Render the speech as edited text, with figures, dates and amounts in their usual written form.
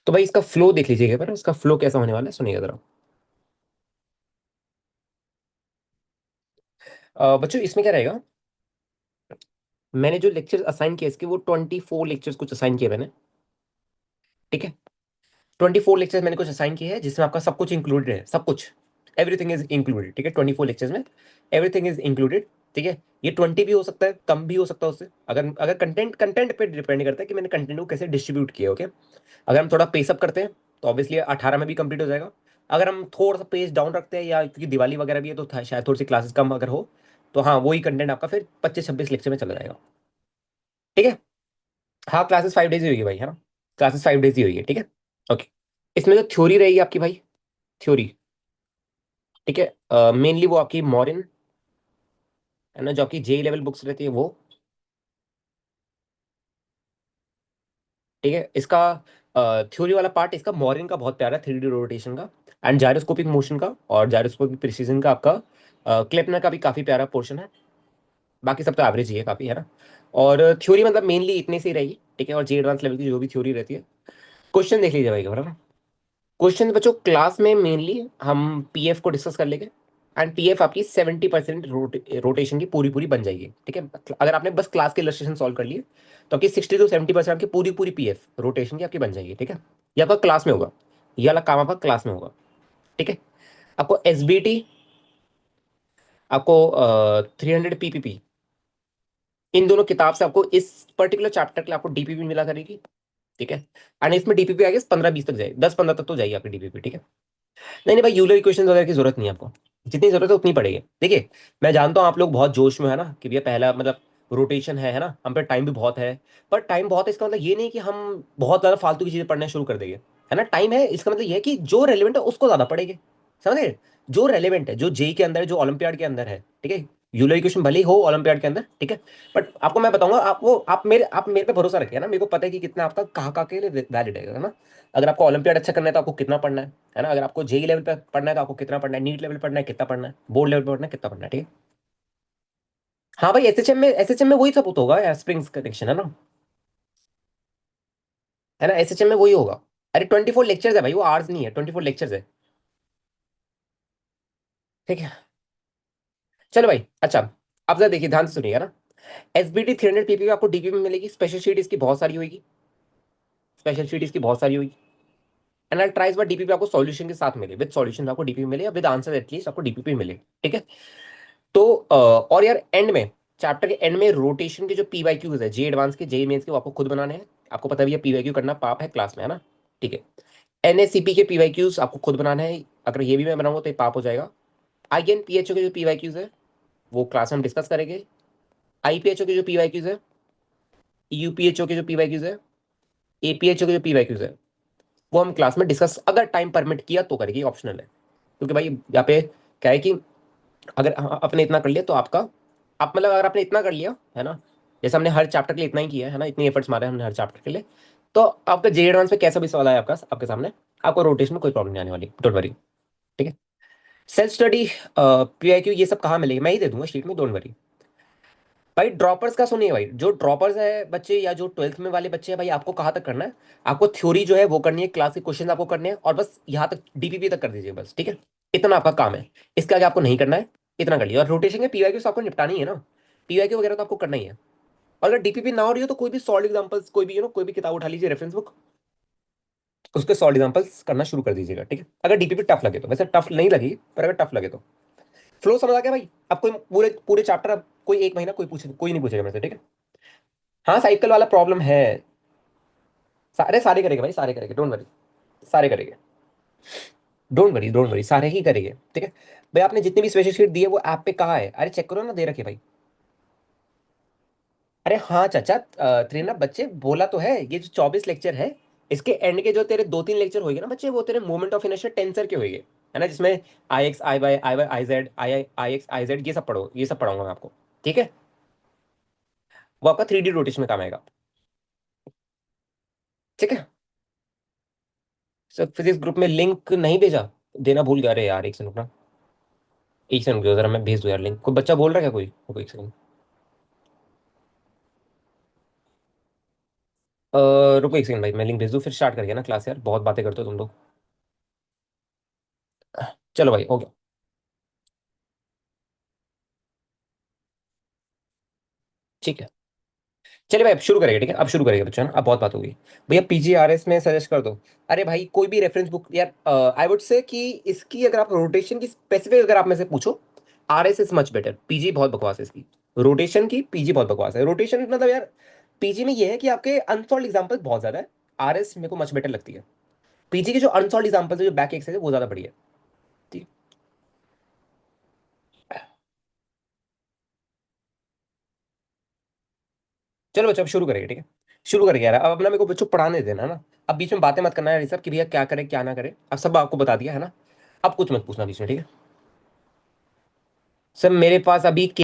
तो भाई इसका फ्लो देख लीजिएगा, पर इसका फ्लो कैसा होने वाला है सुनिएगा जरा। बच्चों इसमें क्या रहेगा, मैंने जो लेक्चर्स असाइन किए इसके वो 24 लेक्चर्स कुछ असाइन किए मैंने। ठीक है, 24 लेक्चर्स मैंने कुछ असाइन किए हैं जिसमें आपका सब कुछ इंक्लूडेड है, सब कुछ, एवरीथिंग इज इंक्लूडेड। ठीक है, 24 लेक्चर्स में एवरीथिंग इज इंक्लूडेड। ठीक है, ये 20 भी हो सकता है, कम भी हो सकता है उससे, अगर अगर कंटेंट कंटेंट पे डिपेंड करता है कि मैंने कंटेंट को कैसे डिस्ट्रीब्यूट किया। ओके, अगर हम थोड़ा पेसअप करते हैं तो ऑब्वियसली 18 में भी कंप्लीट हो जाएगा। अगर हम थोड़ा सा पेज डाउन रखते हैं, या क्योंकि दिवाली वगैरह भी है तो शायद थोड़ी सी क्लासेस कम अगर हो, तो हाँ वही कंटेंट आपका फिर 25-26 लेक्चर में चला जाएगा। ठीक है, हाँ क्लासेस 5 डेज ही होगी भाई, है ना, क्लासेस 5 डेज ही होगी। ठीक है, ओके। इसमें जो थ्योरी रहेगी आपकी भाई, थ्योरी, ठीक है, मेनली वो आपकी मॉरिन, है ना, जो आपकी जेई लेवल बुक्स रहती है वो। ठीक है, इसका थ्योरी वाला पार्ट इसका मॉरिन का बहुत प्यारा है, 3D रोटेशन का एंड जायरोस्कोपिक मोशन का और जायरोस्कोपिक प्रिसीजन का आपका क्लेपनर का भी काफी प्यारा पोर्शन है। बाकी सब तो एवरेज ही है काफी, है ना। और थ्योरी मतलब मेनली इतने से ही रहेगी। ठीक है, और जे एडवांस लेवल की जो भी थ्योरी रहती है। क्वेश्चन देख लीजिए भाई, है ना। क्वेश्चन बच्चों क्लास में मेनली हम पीएफ को डिस्कस कर लेंगे, एंड पीएफ आपकी 70% रोटेशन की पूरी पूरी बन जाएगी। ठीक है, अगर आपने बस क्लास के इलस्ट्रेशन सॉल्व कर लिए तो आपकी 60 to 70% आपकी पूरी पूरी पीएफ रोटेशन की आपकी बन जाएगी। ठीक है, ये आपका क्लास में होगा, ये वाला काम आपका क्लास में होगा। ठीक है, आपको एसबीटी, आपको 300 पीपीपी, इन दोनों किताब से आपको इस पर्टिकुलर चैप्टर के लिए आपको डीपीपी मिला करेगी। ठीक है, एंड इसमें डीपीपी आगे 15-20 तक जाएगी, 10-15 तक तो जाएगी आपकी डीपीपी। ठीक है, नहीं नहीं भाई, यूलर इक्वेशन वगैरह की जरूरत नहीं है आपको, जितनी जरूरत है उतनी पड़ेगी। देखिए, मैं जानता हूँ आप लोग बहुत जोश में है ना कि भैया पहला मतलब रोटेशन है ना, हम पे टाइम भी बहुत है। पर टाइम बहुत है इसका मतलब ये नहीं कि हम बहुत ज्यादा फालतू की चीजें पढ़ना शुरू कर देंगे, है ना। टाइम है इसका मतलब ये है कि जो रेलिवेंट है उसको ज्यादा पढ़ेंगे, समझे। जो रेलिवेंट है, जो जेई के अंदर है, जो ओलंपियाड के अंदर है। ठीक है, यूलर इक्वेशन भले ही हो ओलंपियाड के अंदर, ठीक है, बट आपको मैं बताऊंगा, आप मेरे पे भरोसा रखिए ना, मेरे को पता है कि कितना आपका कहाँ के लिए वैलिड है ना। अगर आपको ओलंपियाड अच्छा करना है तो आपको कितना पढ़ना है ना। अगर आपको जेई लेवल पे पढ़ना है तो आपको कितना पढ़ना है, नीट लेवल पे पढ़ना है कितना पढ़ना है, बोर्ड लेवल पे पढ़ना है कितना पढ़ना है। ठीक है, हाँ भाई, एसएचएम में वही सब होगा यार, स्प्रिंग्स कनेक्शन है ना, है ना, एसएचएम में वही होगा। अरे 24 लेक्चर्स है भाई, वो आवर्स नहीं है, 24 लेक्चर्स है। ठीक है, चलो भाई, अच्छा, अब जरा देखिए ध्यान से सुनिएगा ना। एसबीटी 300 पीपी आपको डीपी में मिलेगी, स्पेशल शीट इसकी बहुत सारी होगी, स्पेशल शीट इसकी बहुत सारी होगी। And I tries bar DPP आपको सॉल्यूशन के साथ मिले, विद सॉल्यूशन आपको डीपीपी मिले, या विद आंसर एटलीस्ट आपको डीपीपी मिले। ठीक है, तो और यार एंड में, चैप्टर के एंड में रोटेशन के जो पीवाईक्यूज है, जे एडवांस के, जे मेंस के, वो आपको खुद बनाने हैं। आपको पता भी है पीवाईक्यू करना पाप है क्लास में, है ना। ठीक है, एनएसीपी के पीवाईक्यूज आपको खुद बनाना है, अगर ये भी मैं बनाऊंगा तो ये पाप हो जाएगा। आईएनपीएचओ के जो पीवाईक्यूज है वो क्लास में हम डिस्कस करेंगे। आईपीएचओ के जो पीवाईक्यूज है, यूपीएचओ के जो पीवाईक्यूज है, एपीएचओ के जो पीवाईक्यूज है, वो हम क्लास में डिस्कस अगर टाइम परमिट किया तो करेंगे, ऑप्शनल है। क्योंकि भाई यहाँ पे क्या है कि अगर आपने इतना कर लिया तो आपका, आप मतलब अगर आपने इतना कर लिया है ना, जैसे हमने हर चैप्टर के लिए इतना ही किया है ना, इतनी एफर्ट्स मारे हमने हर चैप्टर के लिए, तो आपका जे एडवांस में कैसा भी सवाल आया आपका आपके सामने, आपको रोटेशन में कोई प्रॉब्लम नहीं आने वाली, डोंट वरी। ठीक है, सेल्फ स्टडी, पीआईक्यू, ये सब कहाँ मिलेगी, मैं ही दे दूंगा शीट में, डोंट वरी। भाई ड्रॉपर्स का सुनिए भाई, जो ड्रॉपर्स है बच्चे या जो 12th में वाले बच्चे हैं भाई, आपको कहाँ तक करना है, आपको थ्योरी जो है वो करनी है, क्लास के क्वेश्चन आपको करने हैं, और बस यहाँ तक डीपीपी तक कर दीजिए बस। ठीक है, इतना आपका काम है, इसके आगे आपको नहीं करना है, इतना कर लिया। और रोटेशन के पीवाईक्यू आपको निपटानी है ना, पीवाईक्यू वगैरह तो आपको करना ही है। और अगर डीपीपी ना हो रही हो तो कोई भी सॉल्ड एग्जांपल्स, कोई भी कोई भी किताब उठा लीजिए, रेफरेंस बुक, उसके सॉल्ड एग्जांपल्स करना शुरू कर दीजिएगा। ठीक है, अगर डीपीपी टफ लगे तो, वैसे टफ नहीं लगी पर अगर टफ लगे तो। फ्लो समझ आ गया भाई, अब कोई पूरे पूरे चैप्टर, अब कोई एक महीना कोई नहीं पूछेगा मेरे से। ठीक है, हाँ साइकिल वाला प्रॉब्लम है, सारे सारे करेंगे भाई, सारे करेंगे, डोंट वरी, सारे करेंगे, डोंट वरी, सारे ही करेंगे। ठीक है भाई, आपने जितनी भी स्पेशल शीट दी है वो ऐप पे कहाँ है, अरे चेक करो ना, दे रखे भाई। अरे हाँ चाचा, त्रिनब बच्चे बोला तो है, ये जो 24 लेक्चर है, इसके एंड के जो तेरे 2-3 लेक्चर होएंगे ना बच्चे, वो तेरे मोमेंट ऑफ इनर्शिया टेंसर के होएंगे, है ना, जिसमें I X I Y I Z I X I Z, ये सब पढ़ो, ये सब पढ़ाऊंगा मैं आपको। ठीक है, वो आपका 3D रोटेशन में काम आएगा। ठीक है, सर फिजिक्स ग्रुप में लिंक नहीं भेजा, देना भूल गया, अरे यार एक सेकंड रुकना, एक सेकंड रुक जाओ जरा, मैं भेज दूं यार लिंक, कोई बच्चा बोल रहा है क्या, कोई रुको एक सेकंड। रुको एक सेकंड भाई, मैं लिंक भेज दूँ फिर स्टार्ट करिए ना क्लास, यार बहुत बातें करते हो तुम लोग। चलो भाई हो गया। ठीक है, चलिए भाई अब शुरू करेंगे, ठीक है अब शुरू करेंगे बच्चों ना, अब बहुत बात होगी। भैया पीजीआरएस में सजेस्ट कर दो। अरे भाई कोई भी रेफरेंस बुक यार, आई वुड से कि इसकी अगर आप रोटेशन की स्पेसिफिक अगर आप में से पूछो, RS is much better, PG बहुत बकवास है इसकी। रोटेशन की पीजी बहुत बकवास है, रोटेशन मतलब यार पीजी में ये है कि आपके अनसॉल्व एग्जांपल बहुत ज्यादा है। आरएस मेरे को मच बेटर लगती है। पीजी के जो अनसॉल्व एग्जांपल्स है, जो बैक एक्स है, वो ज्यादा बढ़िया है। ठीक। चलो बच्चों अब शुरू करेंगे, ठीक है शुरू करेंगे यार। अब अपना मेरे को बच्चों पढ़ाने देना है ना। अब बीच में बातें मत करना यार, ये सब कि भैया क्या करे क्या ना करे, अब सब आपको बता दिया है ना। अब कुछ मत पूछना बीच में, ठीक है। सर मेरे पास अभी